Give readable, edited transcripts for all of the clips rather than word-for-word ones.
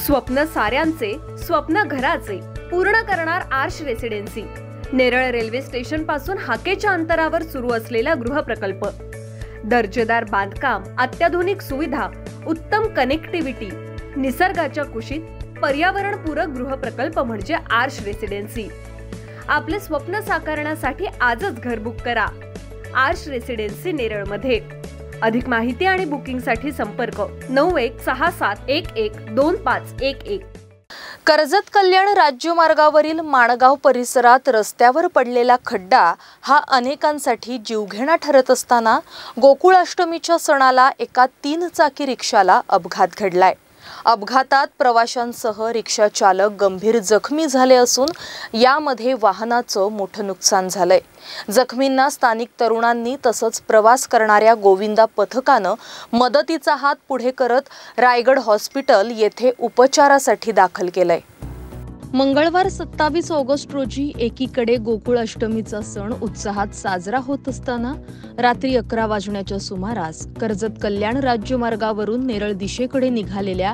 स्वप्न साऱ्यांचे, स्वप्न घराचे पूर्ण करणार Aarsh residency. Neral railway station पासून हाकेच्या अंतरावर सुरू असलेला गृहप्रकल्प, दर्जेदार बांधकाम, अत्याधुनिक सुविधा, उत्तम कनेक्टिव्हिटी, निसर्गाच्या कुशीत पर्यावरणपूरक गृहप्रकल्प म्हणजे आर्श रेसिडेन्सी। आपले स्वप्न साकारण्यासाठी आजच घर बुक करा। आर्श रेसिडेन्सी नेरळ मध्ये। अधिक माहिती आणि बुकिंग साठी संपर्क 9167112511। कर्जत कल्याण राज्यमार्गावरील माणगाव परिसरात रस्त्यावर पडलेला खड्डा हा अनेकांसाठी जीवघेणा ठरत असताना गोकुळाष्टमीच्या सणाला एका 3 चाकी रिक्षाला अपघात घडलाय। अपघातात प्रवाशांसह रिक्षा चालक गंभीर जखमी झाले असून यामध्ये वाहनाचं मोठं नुकसान झालंय। जखमींना स्थानिक तरुणांनी तसंच प्रवास करणाऱ्या गोविंदा पथकानं मदतीचा हात पुढे करत रायगड हॉस्पिटल येथे उपचारासाठी दाखल केलंय। मंगळवार 27 ऑगस्ट रोजी एकीकडे गोकुळाष्टमीचा सण उत्साहात साजरा होत असताना रात्री 11 वाजण्याच्या सुमारास कर्जत कल्याण राज्यमार्गावरून नेरळ दिशेकडे निघालेल्या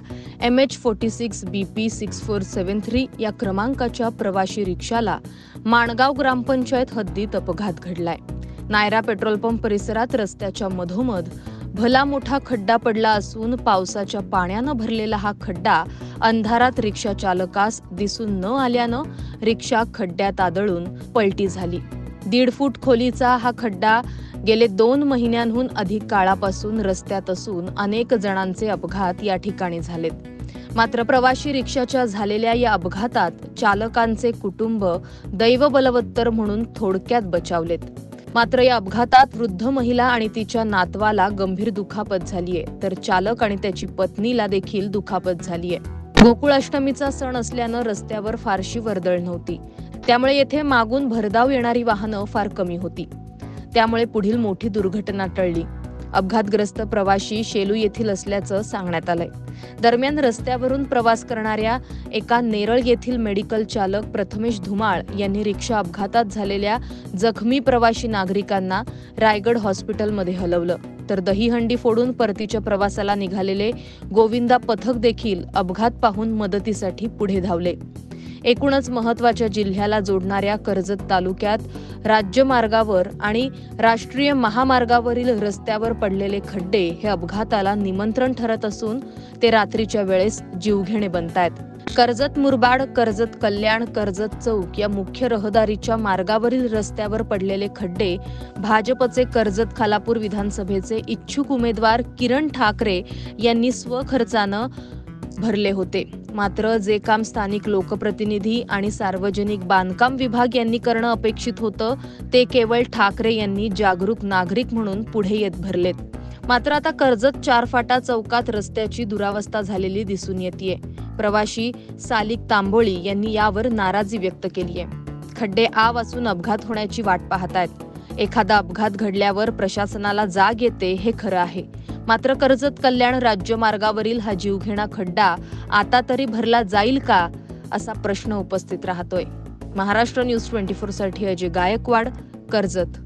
MH46 BP 6473 या क्रमांकाच्या प्रवाशी रिक्षाला माणगाव ग्रामपंचायत हद्दीत अपघात घडलाय। नायरा पेट्रोल पंप परिसरात रस्त्याच्या मधोमध भला मोठा खड्डा पडला असून पावसाच्या पाण्यानं भरलेला हा खड्डा अंधारात रिक्षा चालकास दिसून न आल्यानं रिक्षा खड्ड्यात आदळून पलटी झाली। 1.5 फूट खोलीचा हा खड्डा गेले 2 महिन्यांहून अधिक काळापासून रस्त्यात असून अनेक जणांचे अपघात या ठिकाणी झालेत। मात्र प्रवाशी रिक्षाच्या झालेल्या या अपघातात चालकांचे कुटुंब दैव बलवत्तर म्हणून थोडक्यात बचावलेत। मात्र या अपघातात वृद्ध महिला आणि तिच्या नातवाला गंभीर दुखापत झालीये, तर चालक आणि त्याची पत्नीला देखील दुखापत झालीये। गोकुळाष्टमीचा सण असल्यानं रस्त्यावर फारशी वर्दळ नव्हती, त्यामुळे येथे मागून भरधाव येणारी वाहनं फार कमी होती, त्यामुळे पुढील मोठी दुर्घटना टळली। अपघातग्रस्त प्रवाशी शेलू येथील असल्याचं सांगण्यात आलंय। दरम्यान रस्त्यावरून प्रवास करणाऱ्या एका नेरळ येथील मेडिकल चालक प्रथमेश धुमाळ यांनी रिक्षा अपघातात झालेल्या जखमी प्रवाशी नागरिकांना रायगड हॉस्पिटलमध्ये हलवलं, तर दहीहंडी फोडून परतीच्या प्रवासाला निघालेले गोविंदा पथक देखील अपघात पाहून मदतीसाठी पुढे धावले। एकूणच महत्त्वाच्या जिल्ह्याला जोडणाऱ्या कर्जत तालुक्यात राज्यमार्गावर आणि राष्ट्रीय महामार्गावरील रस्त्यावर पडलेले खड्डे हे अपघाताला निमंत्रण ठरत असून ते रात्रीच्या वेळेस जीवघेणे बनतायत। कर्जत मुरबाड, कर्जत कल्याण, कर्जत चौक या मुख्य रहदारीच्या मार्गावरील रस्त्यावर पडलेले खड्डे भाजपचे कर्जत खालापूर विधानसभेचे इच्छुक उमेदवार किरण ठाकरे यांनी स्वखर्चानं भरले होते। मात्र जे काम स्थानिक लोकप्रतिनिधी आणि सार्वजनिक बांधकाम विभाग यांनी करणं अपेक्षित होतं ते केवळ ठाकरे यांनी जागरूक नागरिक म्हणून पुढे येत भरलेत। मात्र आता कर्जत 4 फाटा चौकात रस्त्याची दुरावस्था झालेली दिसून येतेय। प्रवाशी सालिक तांबोळी यांनी यावर नाराजी व्यक्त केली आहे। खड्डे वाचून अपघात होण्याची वाट पाहतायत। एखादा अपघात घडल्यावर प्रशासनाला जाग येते हे खरं आहे, मात्र कर्जत कल्याण राज्यमार्गावरील हा जीवघेणा खड्डा आता तरी भरला जाईल का असा प्रश्न उपस्थित राहतोय। महाराष्ट्र न्यूज 24 साठी अजय गायकवाड, कर्जत।